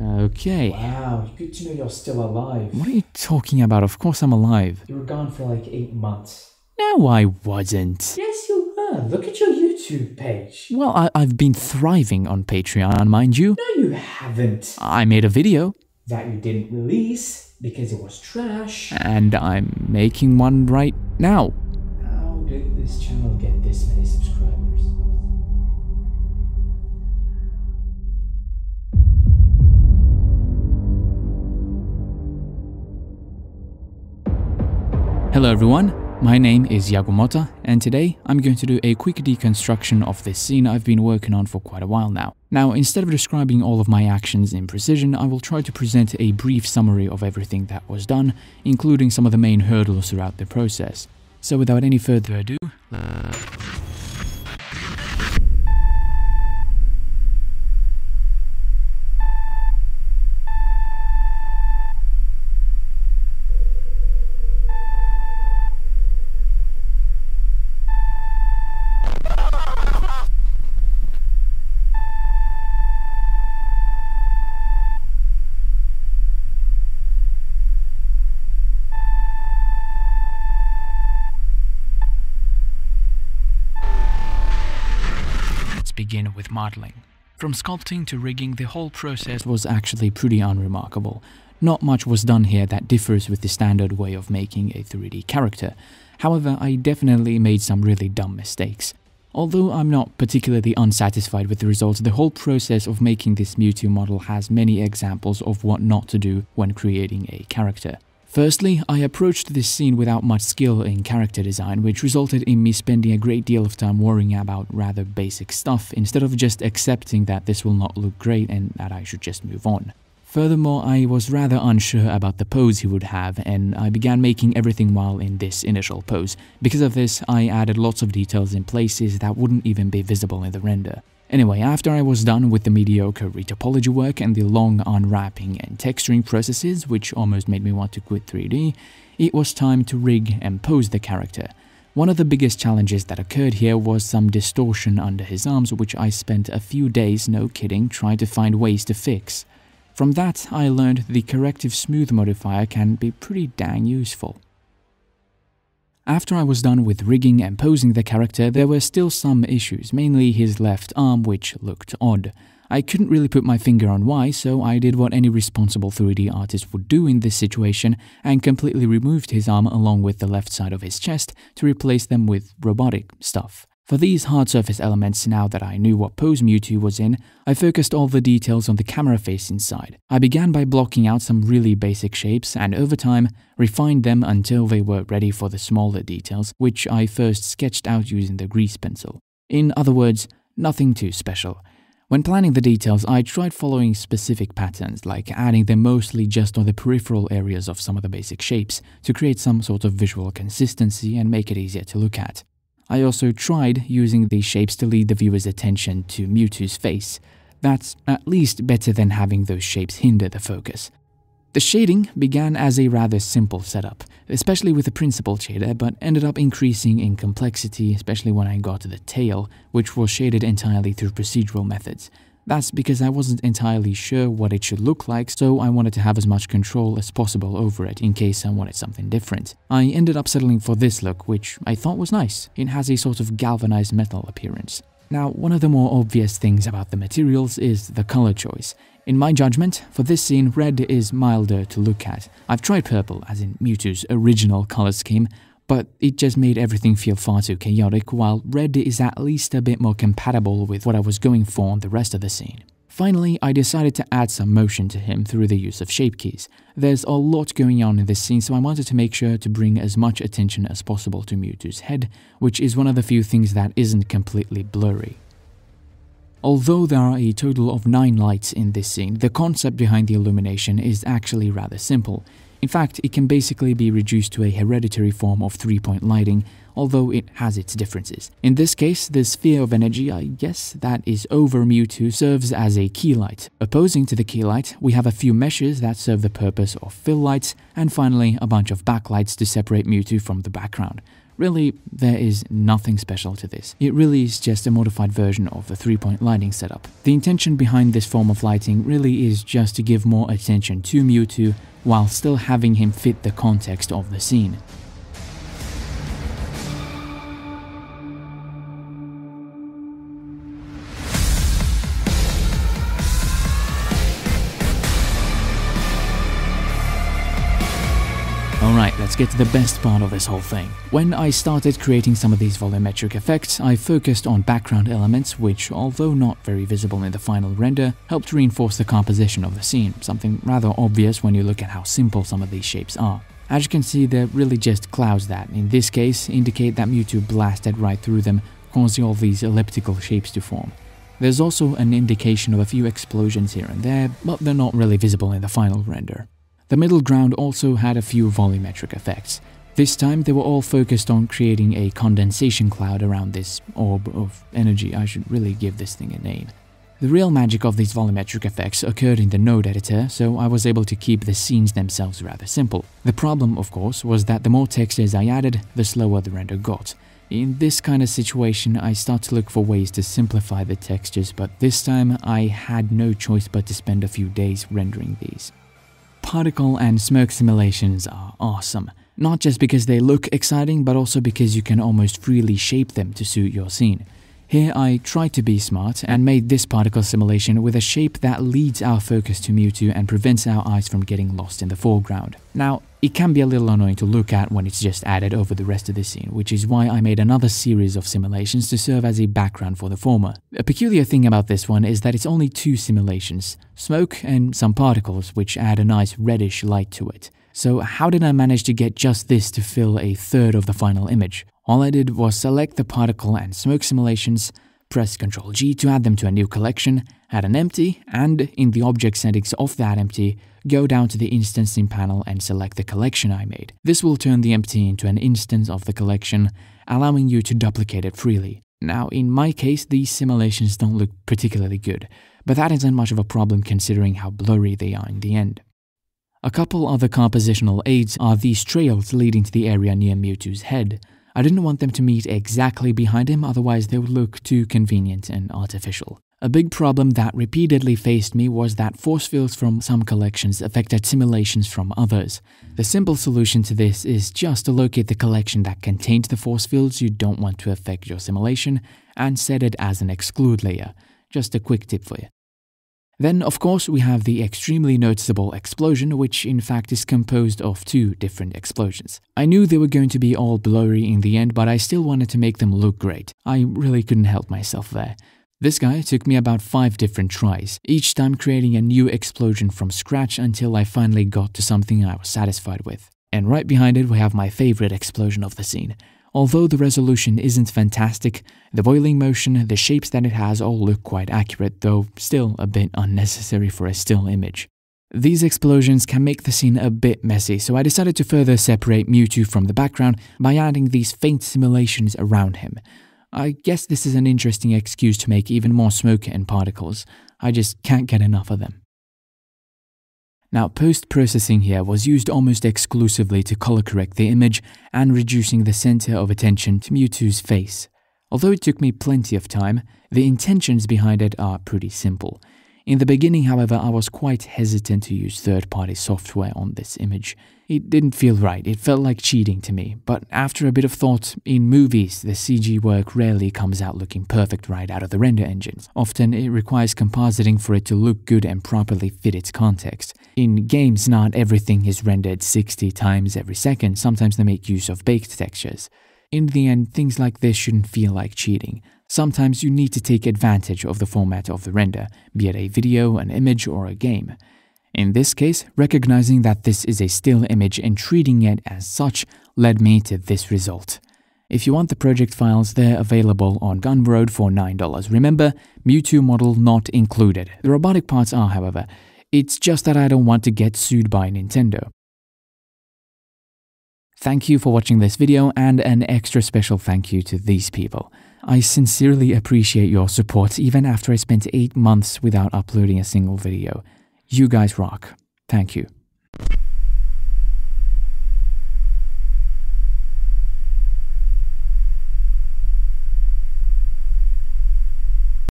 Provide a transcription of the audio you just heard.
Okay. Wow, good to know you're still alive. What are you talking about? Of course I'm alive. You were gone for like 8 months. No, I wasn't. Yes, you were. Look at your YouTube page. Well, I've been thriving on Patreon, mind you. No, you haven't. I made a video. That you didn't release because it was trash. And I'm making one right now. How did this channel get this many subscribers? Hello everyone, my name is Iago Mota, and today I'm going to do a quick deconstruction of this scene I've been working on for quite a while now. Now, instead of describing all of my actions in precision, I will try to present a brief summary of everything that was done, including some of the main hurdles throughout the process. So without any further ado, begin with modeling. From sculpting to rigging, the whole process was actually pretty unremarkable. Not much was done here that differs with the standard way of making a 3D character. However, I definitely made some really dumb mistakes. Although I'm not particularly unsatisfied with the results, the whole process of making this Mewtwo model has many examples of what not to do when creating a character. Firstly, I approached this scene without much skill in character design, which resulted in me spending a great deal of time worrying about rather basic stuff, instead of just accepting that this will not look great and that I should just move on. Furthermore, I was rather unsure about the pose he would have, and I began making everything while in this initial pose. Because of this, I added lots of details in places that wouldn't even be visible in the render. Anyway, after I was done with the mediocre retopology work and the long unwrapping and texturing processes, which almost made me want to quit 3D, it was time to rig and pose the character. One of the biggest challenges that occurred here was some distortion under his arms, which I spent a few days, no kidding, trying to find ways to fix. From that, I learned the corrective smooth modifier can be pretty dang useful. After I was done with rigging and posing the character, there were still some issues, mainly his left arm, which looked odd. I couldn't really put my finger on why, so I did what any responsible 3D artist would do in this situation and completely removed his arm along with the left side of his chest to replace them with robotic stuff. For these hard surface elements, now that I knew what pose Mewtwo was in, I focused all the details on the camera face inside. I began by blocking out some really basic shapes and over time refined them until they were ready for the smaller details, which I first sketched out using the grease pencil. In other words, nothing too special. When planning the details, I tried following specific patterns, like adding them mostly just on the peripheral areas of some of the basic shapes to create some sort of visual consistency and make it easier to look at. I also tried using these shapes to lead the viewer's attention to Mewtwo's face. That's at least better than having those shapes hinder the focus. The shading began as a rather simple setup, especially with the principal shader, but ended up increasing in complexity, especially when I got to the tail, which was shaded entirely through procedural methods. That's because I wasn't entirely sure what it should look like, so I wanted to have as much control as possible over it in case I wanted something different. I ended up settling for this look, which I thought was nice. It has a sort of galvanized metal appearance. Now, one of the more obvious things about the materials is the color choice. In my judgment, for this scene, red is milder to look at. I've tried purple, as in Mewtwo's original color scheme, but it just made everything feel far too chaotic, while red is at least a bit more compatible with what I was going for on the rest of the scene. Finally, I decided to add some motion to him through the use of shape keys. There's a lot going on in this scene, so I wanted to make sure to bring as much attention as possible to Mewtwo's head, which is one of the few things that isn't completely blurry. Although there are a total of 9 lights in this scene, the concept behind the illumination is actually rather simple. In fact, it can basically be reduced to a hereditary form of 3-point lighting, although it has its differences. In this case, the sphere of energy, I guess, that is over Mewtwo serves as a key light. Opposing to the key light, we have a few meshes that serve the purpose of fill lights, and finally a bunch of backlights to separate Mewtwo from the background. Really, there is nothing special to this. It really is just a modified version of the 3-point lighting setup. The intention behind this form of lighting really is just to give more attention to Mewtwo while still having him fit the context of the scene. Alright, let's get to the best part of this whole thing. When I started creating some of these volumetric effects, I focused on background elements which, although not very visible in the final render, helped reinforce the composition of the scene, something rather obvious when you look at how simple some of these shapes are. As you can see, they're really just clouds that, in this case, indicate that Mewtwo blasted right through them, causing all these elliptical shapes to form. There's also an indication of a few explosions here and there, but they're not really visible in the final render. The middle ground also had a few volumetric effects. This time they were all focused on creating a condensation cloud around this orb of energy. I should really give this thing a name. The real magic of these volumetric effects occurred in the node editor, so I was able to keep the scenes themselves rather simple. The problem, of course, was that the more textures I added, the slower the render got. In this kind of situation, I start to look for ways to simplify the textures, but this time I had no choice but to spend a few days rendering these. Particle and smoke simulations are awesome, not just because they look exciting, but also because you can almost freely shape them to suit your scene. Here I tried to be smart and made this particle simulation with a shape that leads our focus to Mewtwo and prevents our eyes from getting lost in the foreground. Now, it can be a little annoying to look at when it's just added over the rest of the scene, which is why I made another series of simulations to serve as a background for the former. A peculiar thing about this one is that it's only 2 simulations, smoke and some particles, which add a nice reddish light to it. So how did I manage to get just this to fill a third of the final image? All I did was select the particle and smoke simulations, press Ctrl G to add them to a new collection, add an empty, and in the object settings of that empty, go down to the instancing panel and select the collection I made. This will turn the empty into an instance of the collection, allowing you to duplicate it freely. Now, in my case, these simulations don't look particularly good, but that isn't much of a problem considering how blurry they are in the end. A couple other compositional aids are these trails leading to the area near Mewtwo's head. I didn't want them to meet exactly behind him, otherwise they would look too convenient and artificial. A big problem that repeatedly faced me was that force fields from some collections affected simulations from others. The simple solution to this is just to locate the collection that contains the force fields you don't want to affect your simulation and set it as an exclude layer. Just a quick tip for you. Then, of course, we have the extremely noticeable explosion, which in fact is composed of 2 different explosions. I knew they were going to be all blurry in the end, but I still wanted to make them look great. I really couldn't help myself there. This guy took me about 5 different tries, each time creating a new explosion from scratch until I finally got to something I was satisfied with. And right behind it we have my favorite explosion of the scene. Although the resolution isn't fantastic, the boiling motion, the shapes that it has all look quite accurate, though still a bit unnecessary for a still image. These explosions can make the scene a bit messy, so I decided to further separate Mewtwo from the background by adding these faint simulations around him. I guess this is an interesting excuse to make even more smoke and particles. I just can't get enough of them. Now, post-processing here was used almost exclusively to color correct the image and reducing the center of attention to Mewtwo's face. Although it took me plenty of time, the intentions behind it are pretty simple. In the beginning, however, I was quite hesitant to use third-party software on this image. It didn't feel right, it felt like cheating to me, but after a bit of thought, in movies, the CG work rarely comes out looking perfect right out of the render engines. Often, it requires compositing for it to look good and properly fit its context. In games, not everything is rendered 60 times every second, sometimes they make use of baked textures. In the end, things like this shouldn't feel like cheating. Sometimes you need to take advantage of the format of the render, be it a video, an image, or a game. In this case, recognizing that this is a still image and treating it as such led me to this result. If you want the project files, they're available on Gumroad for $9. Remember, Mewtwo model not included. The robotic parts are, however. It's just that I don't want to get sued by Nintendo. Thank you for watching this video, and an extra special thank you to these people. I sincerely appreciate your support even after I spent 8 months without uploading a single video. You guys rock. Thank you.